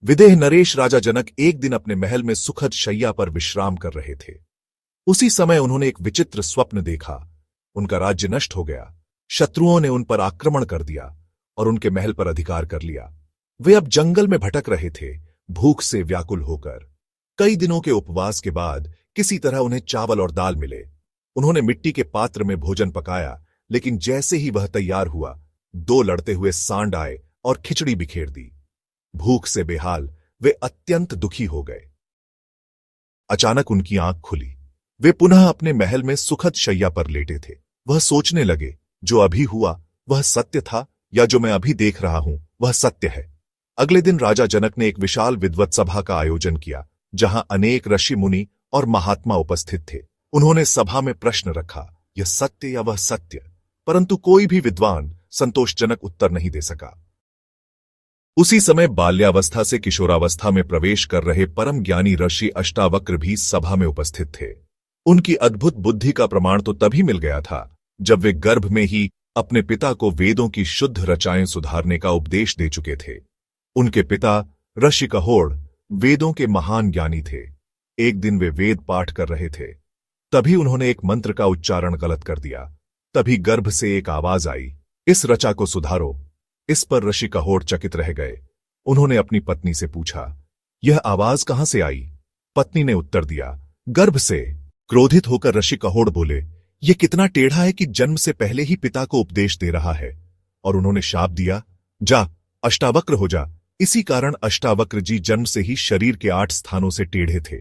विदेह नरेश राजा जनक एक दिन अपने महल में सुखद शैया पर विश्राम कर रहे थे। उसी समय उन्होंने एक विचित्र स्वप्न देखा। उनका राज्य नष्ट हो गया, शत्रुओं ने उन पर आक्रमण कर दिया और उनके महल पर अधिकार कर लिया। वे अब जंगल में भटक रहे थे, भूख से व्याकुल होकर। कई दिनों के उपवास के बाद किसी तरह उन्हें चावल और दाल मिले। उन्होंने मिट्टी के पात्र में भोजन पकाया, लेकिन जैसे ही वह तैयार हुआ, दो लड़ते हुए सांड आए और खिचड़ी बिखेर दी। भूख से बेहाल वे अत्यंत दुखी हो गए। अचानक उनकी आंख खुली। वे पुनः अपने महल में सुखद शैया पर लेटे थे। वह सोचने लगे, जो अभी हुआ वह सत्य था या जो मैं अभी देख रहा हूं वह सत्य है। अगले दिन राजा जनक ने एक विशाल विद्वत सभा का आयोजन किया, जहां अनेक ऋषि मुनि और महात्मा उपस्थित थे। उन्होंने सभा में प्रश्न रखा, यह सत्य या वह सत्य, परंतु कोई भी विद्वान संतोषजनक उत्तर नहीं दे सका। उसी समय बाल्यावस्था से किशोरावस्था में प्रवेश कर रहे परम ज्ञानी ऋषि अष्टावक्र भी सभा में उपस्थित थे। उनकी अद्भुत बुद्धि का प्रमाण तो तभी मिल गया था जब वे गर्भ में ही अपने पिता को वेदों की शुद्ध रचाएं सुधारने का उपदेश दे चुके थे। उनके पिता ऋषि कहोड़ वेदों के महान ज्ञानी थे। एक दिन वे वेद पाठ कर रहे थे, तभी उन्होंने एक मंत्र का उच्चारण गलत कर दिया। तभी गर्भ से एक आवाज आई, इस ऋचा को सुधारो। इस पर ऋषि कहोड़ चकित रह गए। उन्होंने अपनी पत्नी से पूछा, यह आवाज कहां से आई? पत्नी ने उत्तर दिया, गर्भ से। क्रोधित होकर ऋषि कहोड़ बोले, यह कितना टेढ़ा है कि जन्म से पहले ही पिता को उपदेश दे रहा है। और उन्होंने शाप दिया, जा अष्टावक्र हो जा। इसी कारण अष्टावक्र जी जन्म से ही शरीर के 8 स्थानों से टेढ़े थे।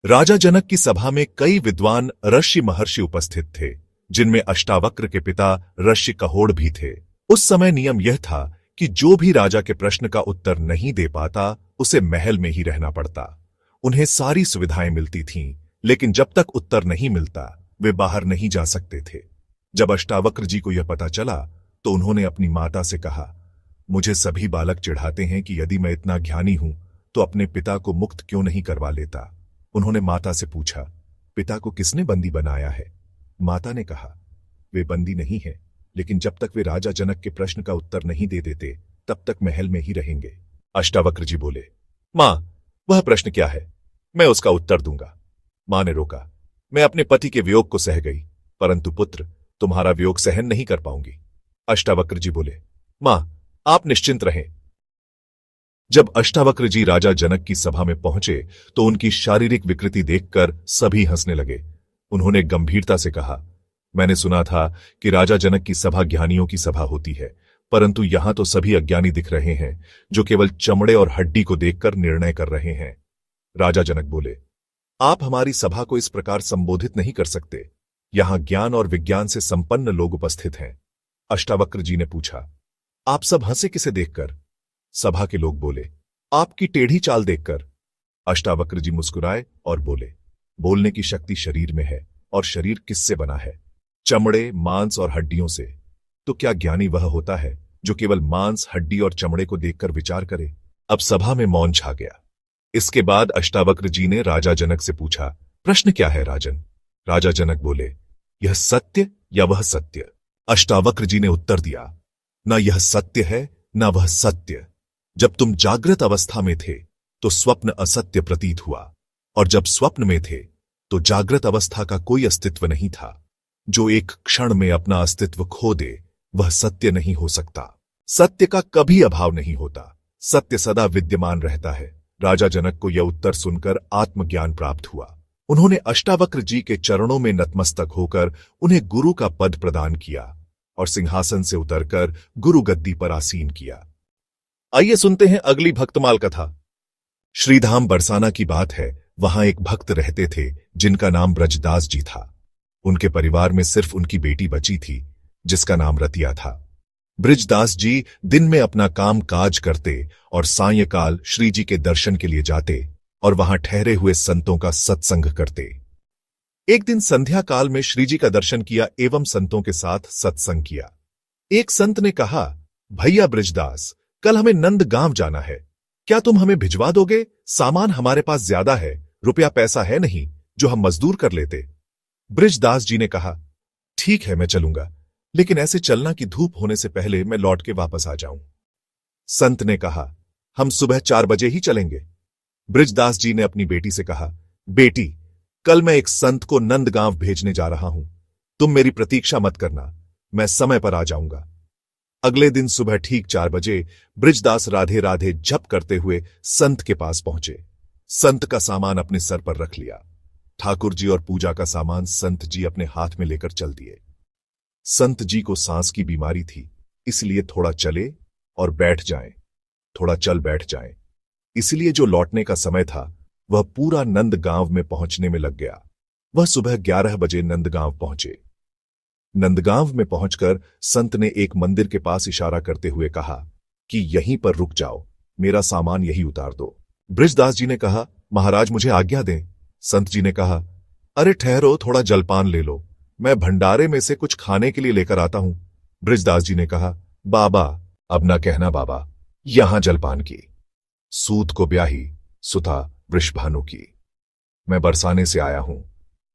राजा जनक की सभा में कई विद्वान ऋषि महर्षि उपस्थित थे, जिनमें अष्टावक्र के पिता ऋषि कहोड़ भी थे। उस समय नियम यह था कि जो भी राजा के प्रश्न का उत्तर नहीं दे पाता, उसे महल में ही रहना पड़ता। उन्हें सारी सुविधाएं मिलती थीं, लेकिन जब तक उत्तर नहीं मिलता वे बाहर नहीं जा सकते थे। जब अष्टावक्र जी को यह पता चला तो उन्होंने अपनी माता से कहा, मुझे सभी बालक चिढ़ाते हैं कि यदि मैं इतना ज्ञानी हूं तो अपने पिता को मुक्त क्यों नहीं करवा लेता। उन्होंने माता से पूछा, पिता को किसने बंदी बनाया है? माता ने कहा, वे बंदी नहीं है, लेकिन जब तक वे राजा जनक के प्रश्न का उत्तर नहीं दे देते तब तक महल में ही रहेंगे। अष्टावक्र जी बोले, मां, वह प्रश्न क्या है? मैं उसका उत्तर दूंगा। मां ने रोका, मैं अपने पति के वियोग को सह गई, परंतु पुत्र तुम्हारा वियोग सहन नहीं कर पाऊंगी। अष्टावक्र जी बोले, मां, आप निश्चिंत रहें। जब अष्टावक्र जी राजा जनक की सभा में पहुंचे तो उनकी शारीरिक विकृति देखकर सभी हंसने लगे। उन्होंने गंभीरता से कहा, मैंने सुना था कि राजा जनक की सभा ज्ञानियों की सभा होती है, परंतु यहां तो सभी अज्ञानी दिख रहे हैं, जो केवल चमड़े और हड्डी को देखकर निर्णय कर रहे हैं। राजा जनक बोले, आप हमारी सभा को इस प्रकार संबोधित नहीं कर सकते। यहां ज्ञान और विज्ञान से संपन्न लोग उपस्थित हैं। अष्टावक्र जी ने पूछा, आप सब हंसे किसे देखकर? सभा के लोग बोले, आपकी टेढ़ी चाल देखकर। अष्टावक्र जी मुस्कुराए और बोले, बोलने की शक्ति शरीर में है, और शरीर किससे बना है? चमड़े, मांस और हड्डियों से। तो क्या ज्ञानी वह होता है जो केवल मांस, हड्डी और चमड़े को देखकर विचार करे? अब सभा में मौन छा गया। इसके बाद अष्टावक्र जी ने राजा जनक से पूछा, प्रश्न क्या है राजन? राजा जनक बोले, यह सत्य या वह सत्य? अष्टावक्र जी ने उत्तर दिया, न यह सत्य है न वह सत्य। जब तुम जागृत अवस्था में थे तो स्वप्न असत्य प्रतीत हुआ, और जब स्वप्न में थे तो जागृत अवस्था का कोई अस्तित्व नहीं था। जो एक क्षण में अपना अस्तित्व खो दे वह सत्य नहीं हो सकता। सत्य का कभी अभाव नहीं होता, सत्य सदा विद्यमान रहता है। राजा जनक को यह उत्तर सुनकर आत्मज्ञान प्राप्त हुआ। उन्होंने अष्टावक्र जी के चरणों में नतमस्तक होकर उन्हें गुरु का पद प्रदान किया और सिंहासन से उतरकर गुरु गद्दी पर आसीन किया। आइए सुनते हैं अगली भक्तमाल कथा। श्रीधाम बरसाना की बात है। वहां एक भक्त रहते थे जिनका नाम ब्रजदास जी था। उनके परिवार में सिर्फ उनकी बेटी बची थी, जिसका नाम रतिया था। ब्रजदास जी दिन में अपना काम काज करते और सायंकाल श्री जी के दर्शन के लिए जाते और वहां ठहरे हुए संतों का सत्संग करते। एक दिन संध्या काल में श्री जी का दर्शन किया एवं संतों के साथ सत्संग किया। एक संत ने कहा, भैया ब्रजदास, कल हमें नंदगांव जाना है, क्या तुम हमें भिजवा दोगे? सामान हमारे पास ज्यादा है, रुपया पैसा है नहीं जो हम मजदूर कर लेते। ब्रजदास जी ने कहा, ठीक है मैं चलूंगा, लेकिन ऐसे चलना कि धूप होने से पहले मैं लौट के वापस आ जाऊं। संत ने कहा, हम सुबह 4 बजे ही चलेंगे। बृजदास जी ने अपनी बेटी से कहा, बेटी, कल मैं एक संत को नंदगांव भेजने जा रहा हूं। तुम मेरी प्रतीक्षा मत करना, मैं समय पर आ जाऊंगा। अगले दिन सुबह ठीक 4 बजे बृजदास राधे राधे जप करते हुए संत के पास पहुंचे। संत का सामान अपने सर पर रख लिया। ठाकुर जी और पूजा का सामान संत जी अपने हाथ में लेकर चल दिए। संत जी को सांस की बीमारी थी, इसलिए थोड़ा चले और बैठ जाएं, थोड़ा चल बैठ जाएं। इसलिए जो लौटने का समय था वह पूरा नंदगांव में पहुंचने में लग गया। वह सुबह 11 बजे नंदगांव पहुंचे। नंदगांव में पहुंचकर संत ने एक मंदिर के पास इशारा करते हुए कहा कि यहीं पर रुक जाओ, मेरा सामान यहीं उतार दो। बृजदास जी ने कहा, महाराज मुझे आज्ञा दें। संत जी ने कहा, अरे ठहरो, थोड़ा जलपान ले लो, मैं भंडारे में से कुछ खाने के लिए लेकर आता हूं। बृजदास जी ने कहा, बाबा, अब ना कहना बाबा, यहां जलपान की। सूत को ब्याही सुता वृषभानु की। मैं बरसाने से आया हूं।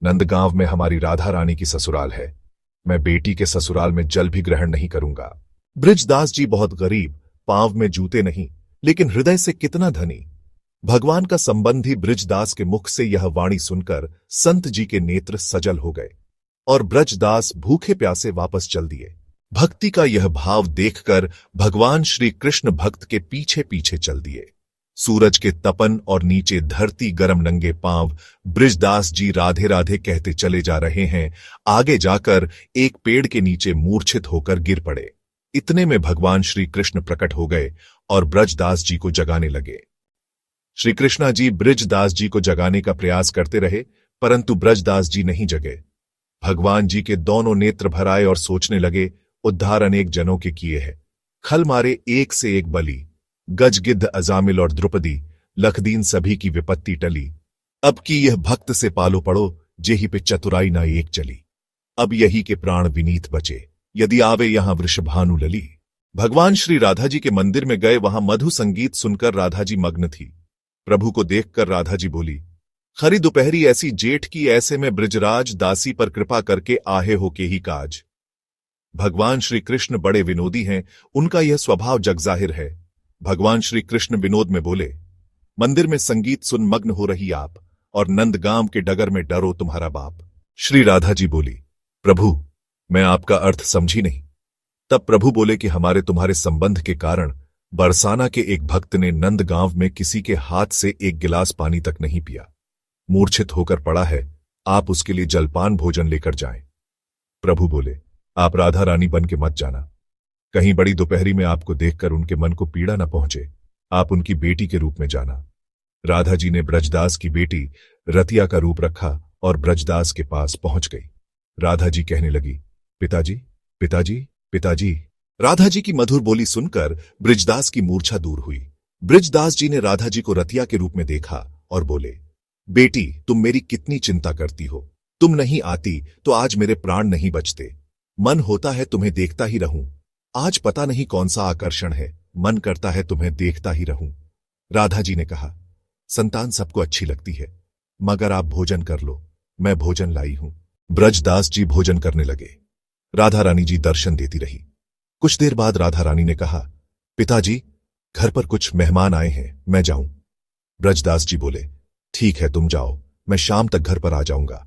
नंदगांव में हमारी राधा रानी की ससुराल है। मैं बेटी के ससुराल में जल भी ग्रहण नहीं करूंगा। बृजदास जी बहुत गरीब, पांव में जूते नहीं, लेकिन हृदय से कितना धनी। भगवान का संबंधी बृजदास के मुख से यह वाणी सुनकर संत जी के नेत्र सजल हो गए और ब्रजदास भूखे प्यासे वापस चल दिए। भक्ति का यह भाव देखकर भगवान श्री कृष्ण भक्त के पीछे पीछे चल दिए। सूरज के तपन और नीचे धरती गरम नंगे पांव बृजदास जी राधे राधे कहते चले जा रहे हैं। आगे जाकर एक पेड़ के नीचे मूर्छित होकर गिर पड़े। इतने में भगवान श्री कृष्ण प्रकट हो गए और ब्रजदास जी को जगाने लगे। श्री कृष्णा जी बृजदास जी को जगाने का प्रयास करते रहे, परंतु ब्रजदास जी नहीं जगे। भगवान जी के दोनों नेत्र भर आए और सोचने लगे, उद्धार अनेक जनों के किए हैं, खल मारे एक से एक बली, गज गिद्ध अजामिल और द्रुपदी, लखदीन सभी की विपत्ति टली। अब की यह भक्त से पालो पड़ो, जेहि पे चतुराई ना एक चली। अब यही के प्राण विनीत बचे, यदि आवे यहां वृषभानु लली। भगवान श्री राधा जी के मंदिर में गए, वहां मधु संगीत सुनकर राधा जी मग्न थी। प्रभु को देखकर राधा जी बोली, खरी दोपहरी ऐसी जेठ की, ऐसे में ब्रजराज दासी पर कृपा करके आहे हो के ही काज। भगवान श्री कृष्ण बड़े विनोदी हैं, उनका यह स्वभाव जगजाहिर है। भगवान श्री कृष्ण विनोद में बोले, मंदिर में संगीत सुन मग्न हो रही आप, और नंदगांव के डगर में डरो तुम्हारा बाप। श्री राधा जी बोली, प्रभु मैं आपका अर्थ समझी नहीं। तब प्रभु बोले कि हमारे तुम्हारे संबंध के कारण बरसाना के एक भक्त ने नंदगांव में किसी के हाथ से एक गिलास पानी तक नहीं पिया, मूर्छित होकर पड़ा है, आप उसके लिए जलपान भोजन लेकर जाएं। प्रभु बोले, आप राधा रानी बन के मत जाना, कहीं बड़ी दोपहरी में आपको देखकर उनके मन को पीड़ा न पहुंचे, आप उनकी बेटी के रूप में जाना। राधा जी ने ब्रजदास की बेटी रतिया का रूप रखा और ब्रजदास के पास पहुंच गई। राधा जी कहने लगी, पिताजी पिताजी पिताजी। राधा जी की मधुर बोली सुनकर बृजदास की मूर्छा दूर हुई। बृजदास जी ने राधा जी को रतिया के रूप में देखा और बोले, बेटी तुम मेरी कितनी चिंता करती हो, तुम नहीं आती तो आज मेरे प्राण नहीं बचते। मन होता है तुम्हें देखता ही रहूं, आज पता नहीं कौन सा आकर्षण है, मन करता है तुम्हें देखता ही रहूं। राधा जी ने कहा, संतान सबको अच्छी लगती है, मगर आप भोजन कर लो, मैं भोजन लाई हूं। ब्रजदास जी भोजन करने लगे। राधा रानी जी दर्शन देती रही। कुछ देर बाद राधा रानी ने कहा, पिताजी घर पर कुछ मेहमान आए हैं, मैं जाऊं। ब्रजदास जी बोले, ठीक है तुम जाओ, मैं शाम तक घर पर आ जाऊंगा।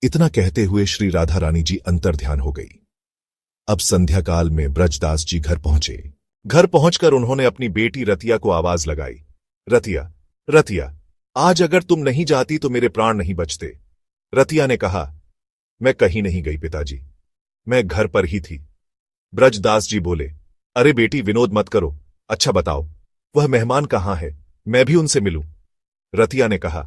इतना कहते हुए श्री राधा रानी जी अंतर्ध्यान हो गई। अब संध्या काल में ब्रजदास जी घर पहुंचे। घर पहुंचकर उन्होंने अपनी बेटी रतिया को आवाज लगाई, रतिया रतिया, आज अगर तुम नहीं जाती तो मेरे प्राण नहीं बचते। रतिया ने कहा, मैं कहीं नहीं गई पिताजी, मैं घर पर ही थी। ब्रजदास जी बोले, अरे बेटी विनोद मत करो, अच्छा बताओ वह मेहमान कहां है, मैं भी उनसे मिलूं। रतिया ने कहा,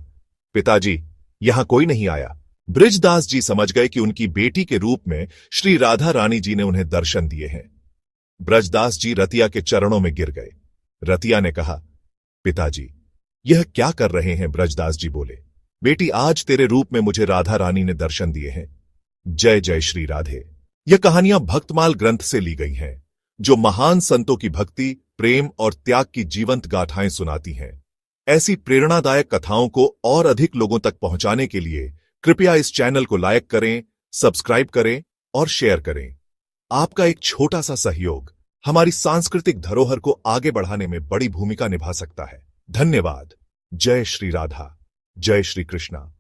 पिताजी यहां कोई नहीं आया। बृजदास जी समझ गए कि उनकी बेटी के रूप में श्री राधा रानी जी ने उन्हें दर्शन दिए हैं। ब्रजदास जी रतिया के चरणों में गिर गए। रतिया ने कहा, पिताजी यह क्या कर रहे हैं। ब्रजदास जी बोले, बेटी आज तेरे रूप में मुझे राधा रानी ने दर्शन दिए हैं। जय जय श्री राधे। यह कहानियां भक्तमाल ग्रंथ से ली गई हैं, जो महान संतों की भक्ति, प्रेम और त्याग की जीवंत गाथाएं सुनाती हैं। ऐसी प्रेरणादायक कथाओं को और अधिक लोगों तक पहुंचाने के लिए कृपया इस चैनल को लाइक करें, सब्सक्राइब करें और शेयर करें। आपका एक छोटा सा सहयोग हमारी सांस्कृतिक धरोहर को आगे बढ़ाने में बड़ी भूमिका निभा सकता है। धन्यवाद। जय श्री राधा। जय श्री कृष्णा।